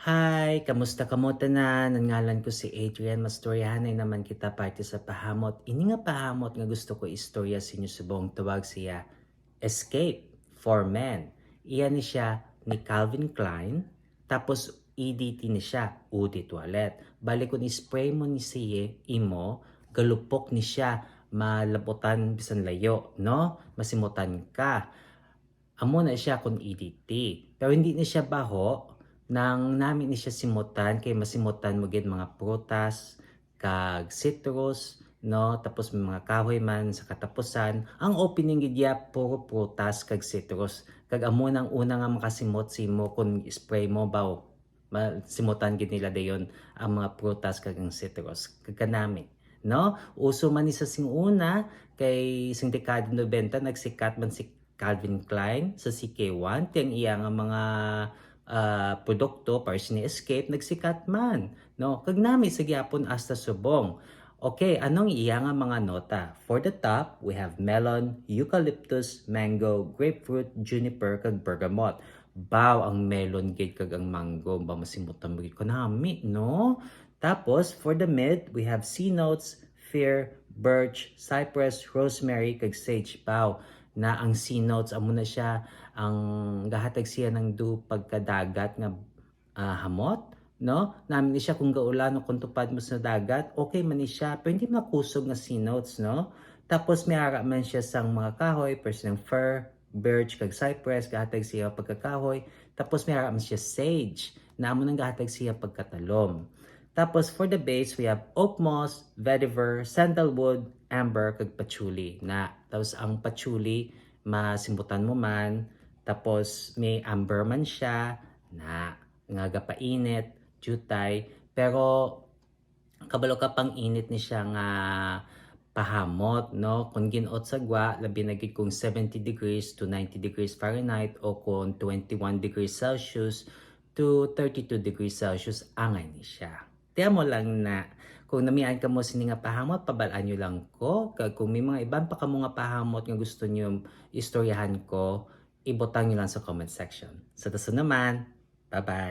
Hi, kamusta kamo tanan? Ngalan ko si Adrian. Mastoryahanay naman kita parte sa pahamot. Ini nga pahamot nga gusto ko istorya sa inyo subong tawag siya Escape for Men. Iyan ni siya ni Calvin Klein. Tapos EDT ni siya, Udi Toilet. Balik ko ni spray mo ni siya, imo, galupok ni siya, malaputan bisan layo, no? Masimutan ka. Amo na siya kung EDT. Pero hindi na siya baho nang namin ni siya simutan kay masimutan mo gid mga prutas kag citrus no tapos may mga kahoy man sa katapusan ang opening gid ya puro prutas kag citrus kag amo nang una nga makasimot simo kun spray mo baw simutan gid nila dayon ang mga prutas kag ang citrus kag kanami no uso man ni sa sing una kay sing dekada 90 nagsikat man si Calvin Klein sa CK1 tiyang iya nga mga produkto para ni Escape nagsikat man no kag nami sa gyapon hasta subong. Okay, anong iya nga mga nota? For the top, we have melon, eucalyptus, mango, grapefruit, juniper, kag bergamot. Baw ang melon gid kag ang mango ba masimutan mo gid ko nami no? Tapos for the mid, we have C notes, fir, birch, cypress, rosemary, kag sage. Baw na ang C notes amo na siya ang gahatag siya ng du pagkadagat nga hamot no namin ni siya kung gaulan o kung tupad mo sa dagat okay man ni siya pero hindi makusog nga C notes no tapos may ara man siya sang mga kahoy person ng fir birch kag cypress gahatag siya pagkakahoy tapos may ara man siya sage na amo nang gahatag siya pagkatalom. Tapos for the base, we have oak moss, vetiver, sandalwood, amber, kag patchouli. Na, tapos ang patchouli, masimbutan mo man. Tapos may amber man siya, na nga gapainit, jutay. Pero kabalo ka pang init ni siya nga pahamot, no? Kung ginuot sa gwa, labi na gid kung 70 degrees to 90 degrees Fahrenheit o kung 21 degrees Celsius to 32 degrees Celsius angay ni siya. Tiya mo lang na kung namian ka mo sini nga pahamot, pabalaan nyo lang ko. Kung may mga iban pa ka mo nga pahamot nga gusto nyo istoryahan ko, ibutang nyo lang sa comment section. Sa taso naman, bye-bye!